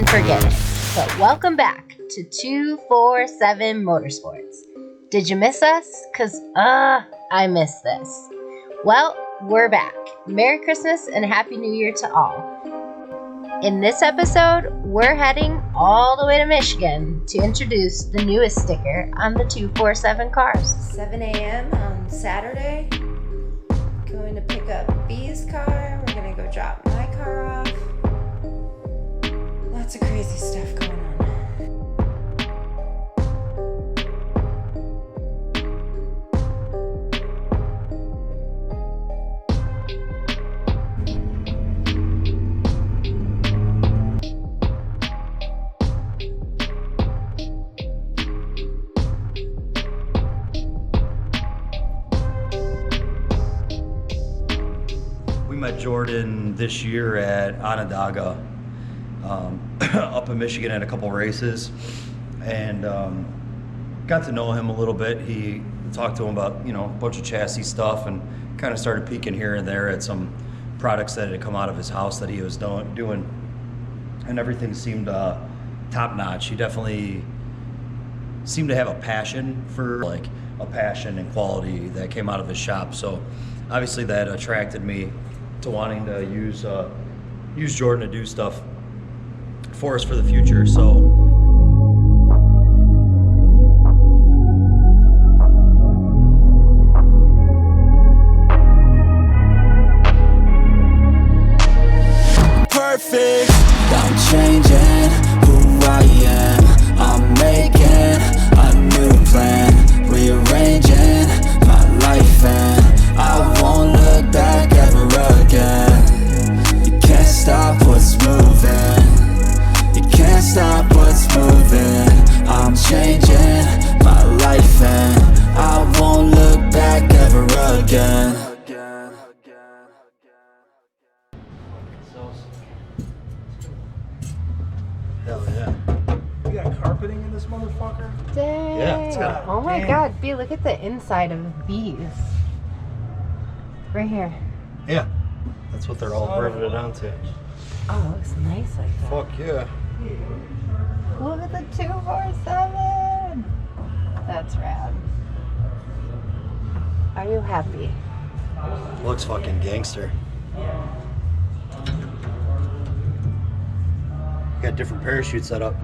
and forget it. But welcome back to 247 Motorsports. Did you miss us? Cause I missed this. Well, we're back. Merry Christmas and Happy New Year to all. In this episode, we're heading all the way to Michigan to introduce the newest sticker on the 247 cars. 7 a.m. on Saturday. Going to pick up B's car. We're gonna go drop my car off. Lots of crazy stuff going on. We met Jordan this year at Onondaga, up in Michigan at a couple races, and got to know him a little bit. He talked to him about, a bunch of chassis stuff, and kind of started peeking here and there at some products that had come out of his house that he was doing, and everything seemed top notch. He definitely seemed to have a passion for a passion and quality that came out of his shop. So obviously that attracted me to wanting to use Jordan to do stuff for us for the future. So perfect, I'm changing who I am. I'm making a new plan, rearranging my life, and I won't look back ever again. You can't stop what's moving, you can't stop what's moving. I'm changing my life, and I won't look back ever again. hell yeah. You got carpeting in this motherfucker? Dang. Yeah, it's got Oh my damn. God, B, look at the inside of these. Right here. Yeah, that's what they're all riveted onto. Oh, it looks nice like that. Fuck yeah. Look at the 247. That's rad. Are you happy? Looks fucking gangster. Got different parachutes set up.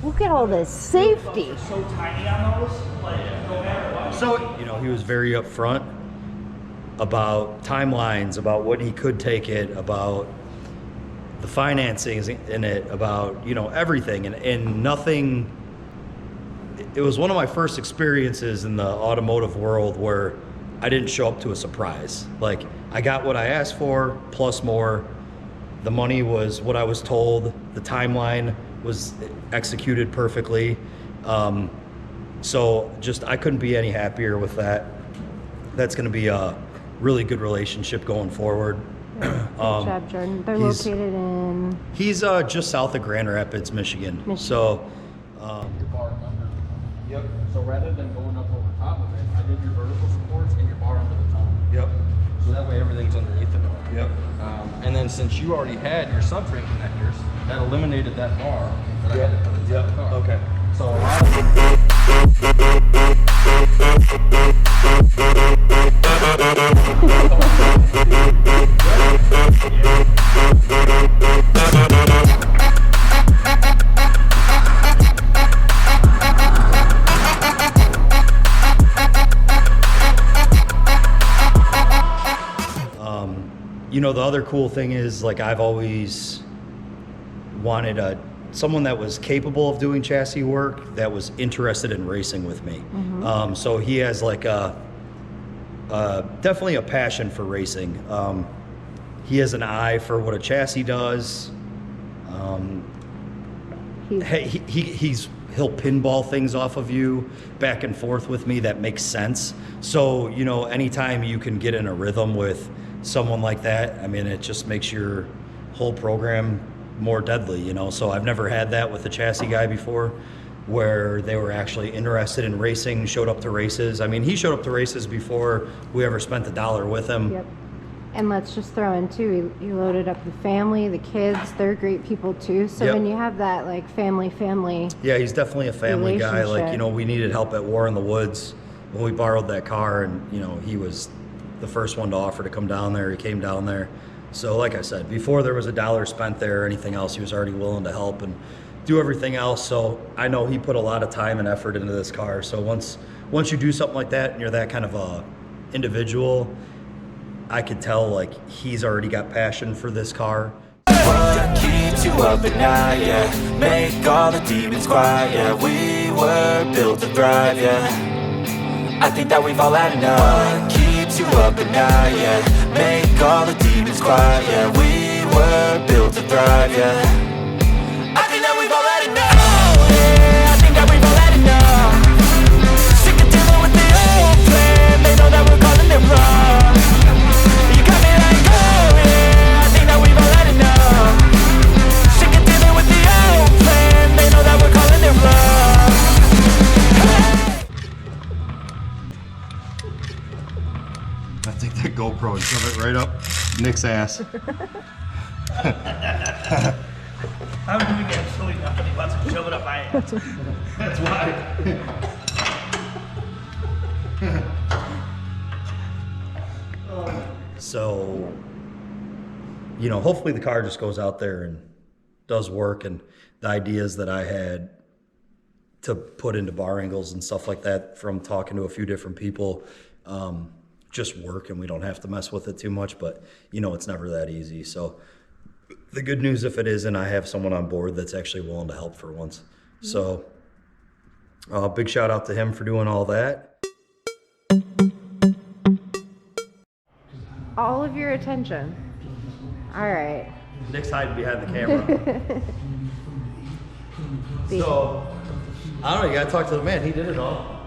Look at all this safety. So tiny on those, no matter what. So, he was very upfront about timelines, about what he could take it, about the financing in it, about, everything. And nothing, it was one of my first experiences in the automotive world where I didn't show up to a surprise. Like, I got what I asked for, plus more. The money was what I was told. The timeline was executed perfectly. So just, I couldn't be any happier with that. That's gonna be a really good relationship going forward. Good job, Jordan. They're located in... He's just south of Grand Rapids, Michigan. So, Your bar under. Yep. So rather than going up over top of it, I did your vertical supports and your bar under the tongue. yep, So that way everything's underneath the bar. yep. And then since you already had your subframe connectors, that eliminated that bar that I had to put inside the car. Okay. So a lot of the other cool thing is, I've always wanted someone that was capable of doing chassis work, that was interested in racing with me. So he has definitely a passion for racing. He has an eye for what a chassis does. He'll pinball things off of you back and forth with me that makes sense. So, anytime you can get in a rhythm with someone like that, it just makes your whole program more deadly, So I've never had that with a chassis guy before, where they were actually interested in racing, showed up to races. He showed up to races before we ever spent $1 with him. Yep. And let's just throw in too, he loaded up the family, the kids, they're great people too. So Yep. when you have that like family, Yeah, he's definitely a family guy. Like, you know, we needed help at War in the Woods when we borrowed that car, and, you know, he was the first one to offer to come down there. He came down there. So like I said, before there was a dollar spent there or anything else, he was already willing to help and do everything else. So I know he put a lot of time and effort into this car. So once you do something like that and you're that kind of a individual, I could tell like he's already got passion for this car. What keeps you up at night, yeah? Make all the demons quiet, yeah. We were built to thrive, yeah. I think that we've all had enough. What keeps you up at night, yeah? Make all the demons quiet, yeah. We were built to thrive, yeah. I think that we've all had enough. Oh, yeah, I think that we've all had enough. Sick of dealing with the old plan. They know that we're calling it wrong. You got me like, oh, yeah, I think that we've all had enough. Sick of dealing with the old plan. They know that we're calling it wrong. I take that GoPro and shove it right up Nick's ass. I'm doing absolutely nothing. He wants to shove it up my ass. That's why. So, you know, hopefully the car just goes out there and does work, and the ideas that I had to put into bar angles and stuff like that from talking to a few different people just work, and we don't have to mess with it too much. But, you know, it's never that easy. So the good news, if it isn't, I have someone on board that's actually willing to help for once. So big shout out to him for doing all that. all of your attention. All right. Nick's hiding behind the camera. So, I don't know, you gotta talk to the man. He did it all.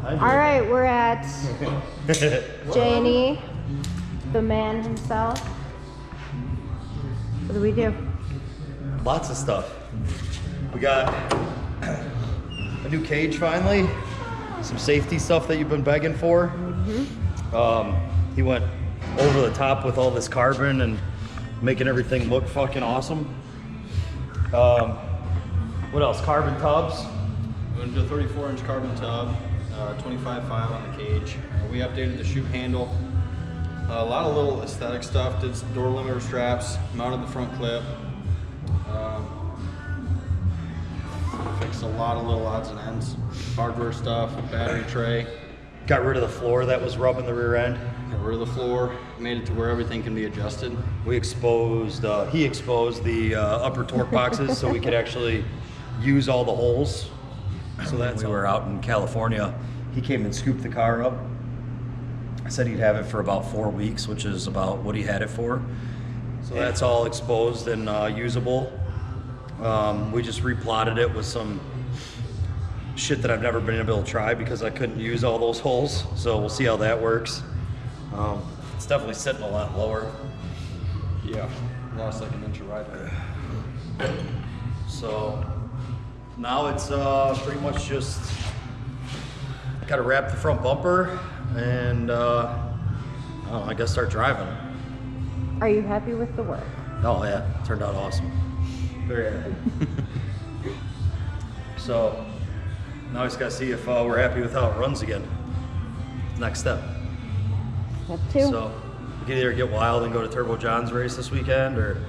All right, we're at J&E, the man himself. What do we do? Lots of stuff. We got a new cage finally, some safety stuff that you've been begging for. He went over the top with all this carbon and making everything look fucking awesome. What else? Carbon tubs. We went to a 34-inch carbon tub, 25.5 on the cage. We updated the chute handle. A lot of little aesthetic stuff. Did some door limiter straps, mounted the front clip. Fixed a lot of little odds and ends. Hardware stuff, battery tray. Got rid of the floor that was rubbing the rear end. Got rid of the floor. Made it to where everything can be adjusted. We exposed, he exposed the upper torque boxes so we could actually use all the holes. So that's we were out in California. He came and scooped the car up. I said he'd have it for about 4 weeks, which is about what he had it for. So that's all exposed and usable. We just replotted it with some shit that I've never been able to try because I couldn't use all those holes. So we'll see how that works. It's definitely sitting a lot lower. Yeah, lost like an inch of ride height. So now it's pretty much just got to wrap the front bumper and I guess start driving. Are you happy with the work? Oh yeah, turned out awesome. Very happy. So now I just got to see if we're happy with how it runs again. Next step. Step two. So we can either get wild and go to Turbo John's race this weekend, or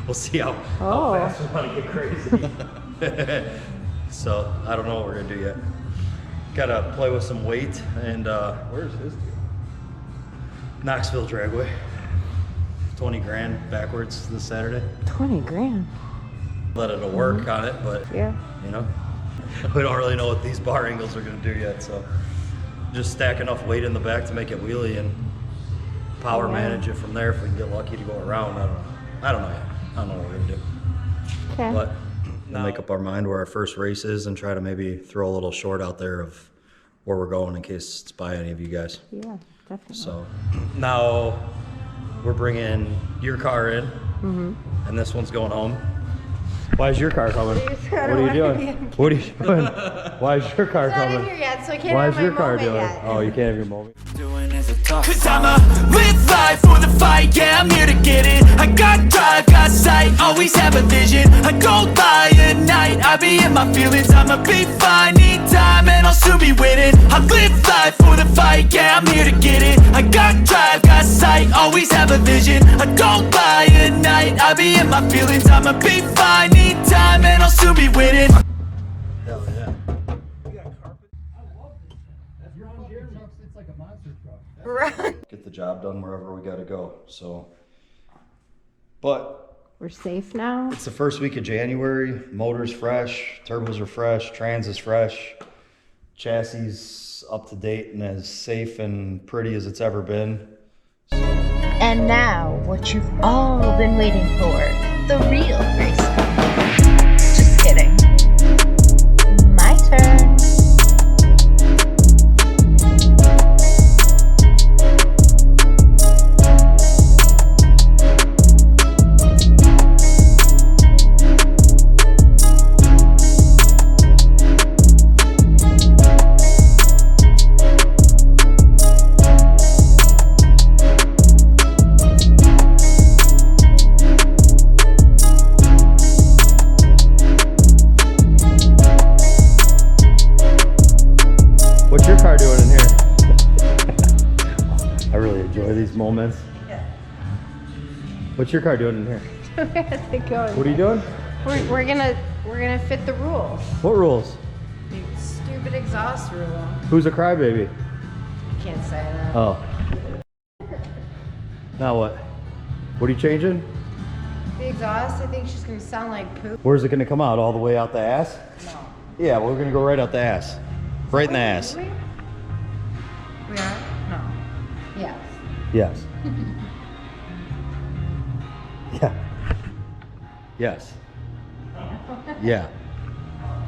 we'll see how fast we want to get crazy. So I don't know what we're gonna do yet. Gotta play with some weight and Where's his deal? Knoxville Dragway. 20 grand backwards this Saturday. 20 grand. Let it work on it, but Yeah. you know, we don't really know what these bar angles are gonna do yet. So just stack enough weight in the back to make it wheelie and power manage it from there if we can get lucky to go around. I don't know yet. I don't know what we're gonna do. Okay. But we'll make up our mind where our first race is and try to maybe throw a little short out there of where we're going in case it's by any of you guys. Yeah, definitely. So now we're bringing your car in, and this one's going home. Why is your car coming? What are you doing? What are you doing? Why is your car It's not in coming? here yet, so I can't Why have is my your car moment doing? yet. Oh, you can't have your moment. Doing is a Cause I'ma live life for the fight, yeah, I'm here to get it. I got drive, got sight, always have a vision. I don't lie at night, I be in my feelings. I'ma be fine, need time and I'll soon be winning. I live life for the fight, yeah, I'm here to get it. I got drive, got sight, always have a vision. I don't lie at night, I be in my feelings. I'ma be fine, need time and I'll soon be winning. Hell yeah. Right. Get the job done wherever we gotta go, so. But We're safe now. it's the first week of January, motor's fresh, turbos are fresh, trans is fresh, chassis up to date and as safe and pretty as it's ever been. And now, what you've all been waiting for, the real race car. Just kidding. My turn. What's your car doing in here? I really enjoy these moments. What's your car doing in here? Where's it going? What are you doing? We're gonna fit the rules. What rules? The stupid exhaust rule. Who's a crybaby? Can't say that. Oh. Now what? What are you changing? The exhaust, I think she's gonna sound like poop. Where's it gonna come out? All the way out the ass? No. Yeah, we're gonna go right out the ass. Right in the ass. We are? No. Yes. Yes. Yeah. Yes. Yeah.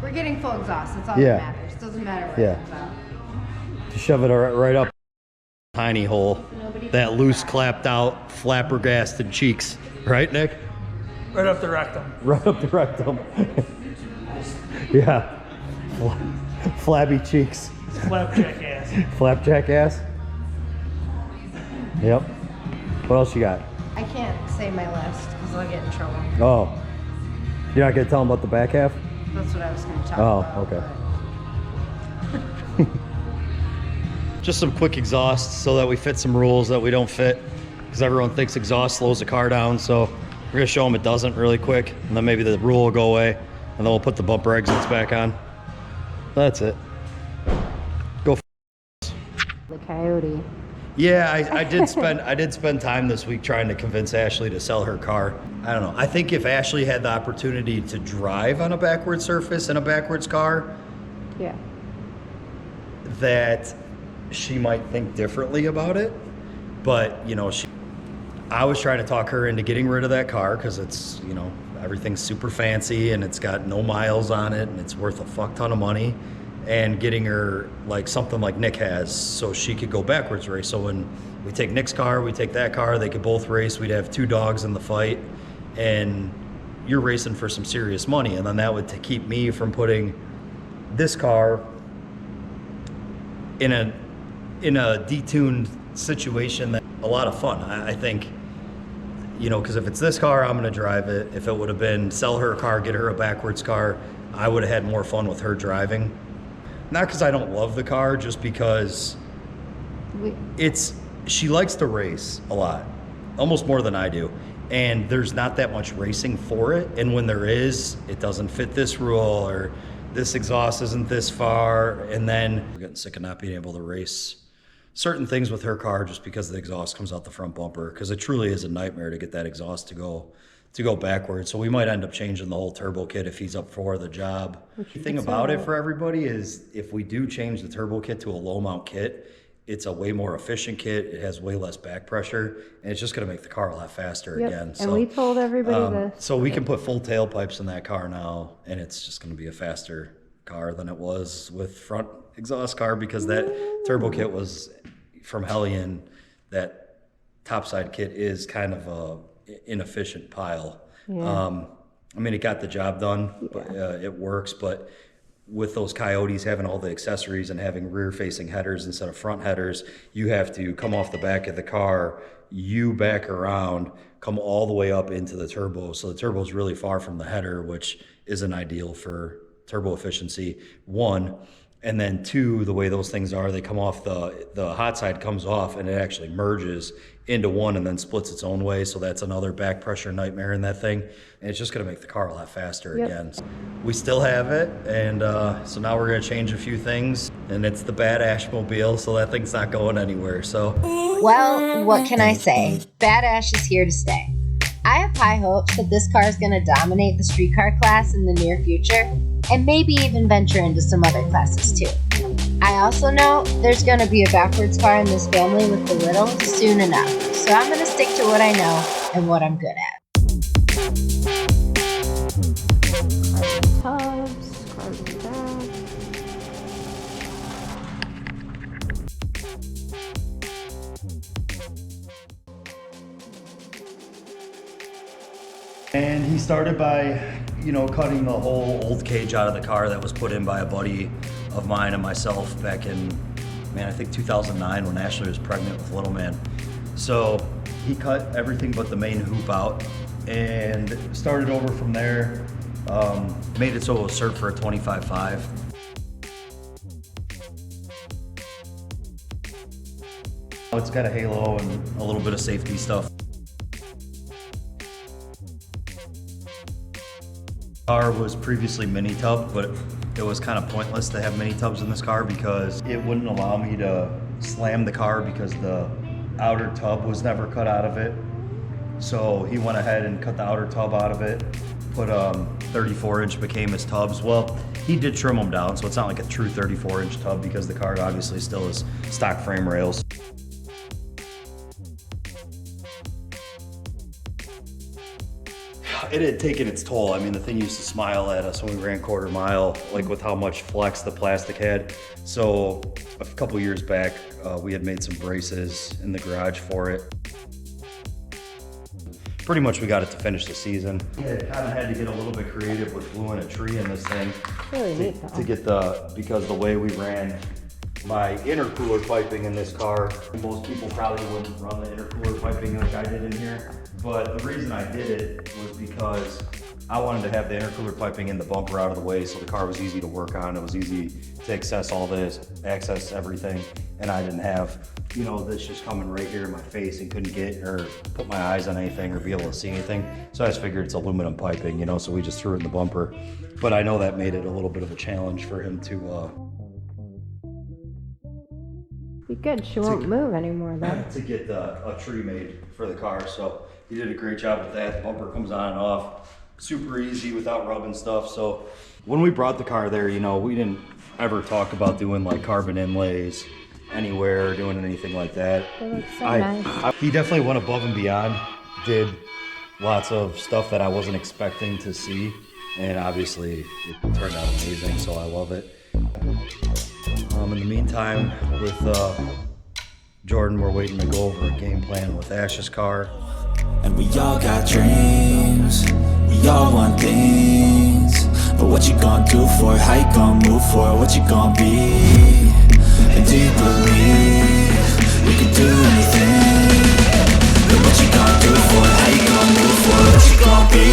We're getting full exhaust. That's all Yeah. that matters. Doesn't matter where Yeah. it comes out. To shove it right up tiny hole. Nobody That does loose that. clapped out flabbergasted cheeks. Right, Nick? Right up the rectum. Right up the rectum. Yeah. Flabby cheeks. Flapjack ass. Flapjack ass. Yep. What else you got? I can't say my list because I'll get in trouble. Oh. You're not gonna tell them about the back half? That's what I was going to talk Oh, about. okay. but- Just some quick exhausts so that we fit some rules that we don't fit, because everyone thinks exhaust slows the car down. So we're gonna show them it doesn't really quick, and then maybe the rule will go away, and then we'll put the bumper exits back on. That's it. Go. The coyote. Yeah, I did spend time this week trying to convince Ashley to sell her car. I don't know. I think if Ashley had the opportunity to drive on a backward surface in a backwards car, Yeah. that she might think differently about it. But, you know, I was trying to talk her into getting rid of that car because it's, you know, everything's super fancy and it's got no miles on it and it's worth a fuck ton of money, and getting her like something like Nick has so she could go backwards race. So when we take Nick's car, we take that car, they could both race. We'd have two dogs in the fight and you're racing for some serious money. And then that would keep me from putting this car in a detuned situation that a lot of fun. I think, you know, because if it's this car, I'm going to drive it. If it would have been sell her a car, get her a backwards car, I would have had more fun with her driving. Not because I don't love the car, just because she likes to race a lot, almost more than I do. And there's not that much racing for it. And when there is, it doesn't fit this rule, or this exhaust isn't this far. And then we're getting sick of not being able to race certain things with her car just because the exhaust comes out the front bumper, because it truly is a nightmare to get that exhaust to go backwards. So we might end up changing the whole turbo kit if he's up for the job. The thing about it for everybody is if we do change the turbo kit to a low mount kit, it's a way more efficient kit. It has way less back pressure, and it's just going to make the car a lot faster again. And we told everybody this. So we can put full tailpipes in that car now, and it's just going to be a faster car than it was with front exhaust car, because that turbo kit was from Hellion. That topside kit is kind of a inefficient pile. Yeah. I mean, it got the job done, but it works, but with those Coyotes having all the accessories and having rear facing headers instead of front headers, you have to come off the back of the car, you back around, come all the way up into the turbo. So the turbo is really far from the header, which isn't ideal for turbo efficiency, one. And then two, the way those things are, they come off, the hot side comes off and it actually merges into one and then splits its own way. So that's another back pressure nightmare in that thing. And it's just gonna make the car a lot faster again. We still have it. And so now we're gonna change a few things, and it's the Badass mobile. So that thing's not going anywhere. So, Well, what can I say? Badass is here to stay. I have high hopes that this car is going to dominate the street car class in the near future, and maybe even venture into some other classes too. I also know there's going to be a backwards car in this family with the little soon enough, so I'm going to stick to what I know and what I'm good at. Tubs, carbon back. and he started by, you know, cutting the whole old cage out of the car that was put in by a buddy of mine and myself back in, man, I think 2009 when Ashley was pregnant with little man. So he cut everything but the main hoop out and started over from there. Made it so it was served for a 25.5. It's got a halo and a little bit of safety stuff. Car was previously mini tub, but it was kind of pointless to have mini tubs in this car because it wouldn't allow me to slam the car because the outer tub was never cut out of it. So he went ahead and cut the outer tub out of it, put 34-inch became his tubs. Well, he did trim them down, so it's not like a true 34-inch tub because the car obviously still has stock frame rails. It had taken its toll. I mean, the thing used to smile at us when we ran quarter mile, like with how much flex the plastic had. So a couple years back, we had made some braces in the garage for it. Pretty much we got it to finish the season. Yeah, kind of had to get a little bit creative with gluing a tree in this thing to get because the way we ran my intercooler piping in this car, most people probably wouldn't run the intercooler piping like I did in here. But the reason I did it was because I wanted to have the intercooler piping in the bumper out of the way so the car was easy to work on. It was easy to access all this, access everything. And I didn't have, you know, this just coming right here in my face and couldn't get or put my eyes on anything or be able to see anything. So I just figured it's aluminum piping, you know, so we just threw it in the bumper. But I know that made it a little bit of a challenge for him to Be good. She won't move anymore though. to get a tree made for the car. So he did a great job with that. The bumper comes on and off super easy without rubbing stuff. So when we brought the car there, you know, we didn't ever talk about doing like carbon inlays anywhere or doing anything like that. They look so nice. He definitely went above and beyond, did lots of stuff that I wasn't expecting to see, and obviously it turned out amazing, so I love it. In the meantime, with Jordan, we're waiting to go over a game plan with Ash's car. And we all got dreams, we all want things. But what you gonna do for it? How you gonna move for it? What you gonna be? And do you believe we can do anything? But what you gonna do for it? How you gonna move for it? What you gonna be?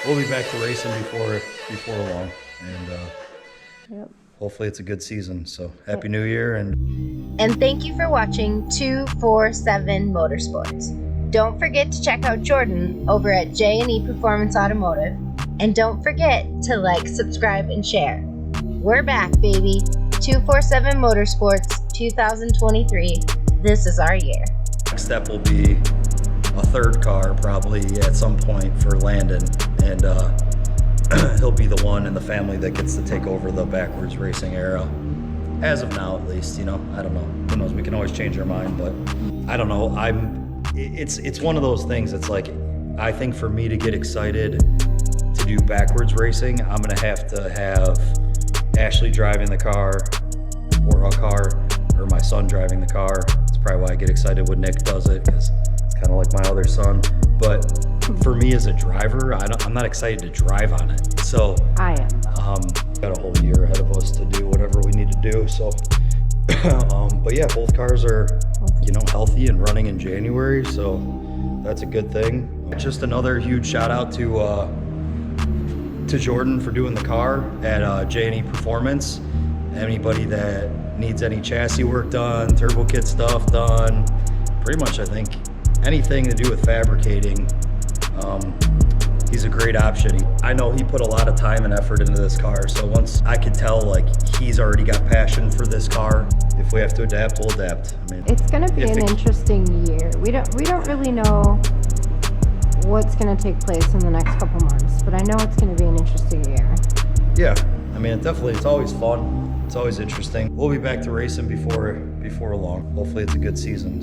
We'll be back to racing before long, and hopefully it's a good season. So happy New Year, And thank you for watching 247 Motorsports. Don't forget to check out Jordan over at J&E Performance Automotive, and don't forget to like, subscribe, and share. We're back, baby. 247 Motorsports 2023. This is our year. next step will be a third car probably at some point for Landon, and he'll be the one in the family that gets to take over the backwards racing era. As of now, at least, you know, I don't know. Who knows? We can always change our mind, but I don't know. It's one of those things. It's like, I think for me to get excited do backwards racing, I'm gonna have to have Ashley driving the car, or a car, or my son driving the car. That's probably why I get excited when Nick does it, because it's kind of like my other son. But for me as a driver, I'm not excited to drive on it. So I am. Got a whole year ahead of us to do whatever we need to do. So, but yeah, both cars are, healthy and running in January. So that's a good thing. Just another huge shout out to Jordan for doing the car at J&E Performance. Anybody that needs any chassis work done, turbo kit stuff done, pretty much I think anything to do with fabricating, he's a great option. I know he put a lot of time and effort into this car, so once I could tell like he's already got passion for this car. If we have to adapt, we'll adapt. I mean, It's going to be an interesting year. We don't really know what's going to take place in the next couple months, but I know it's going to be an interesting year. Yeah, I mean, it's always fun. It's always interesting. We'll be back to racing before long. Hopefully it's a good season.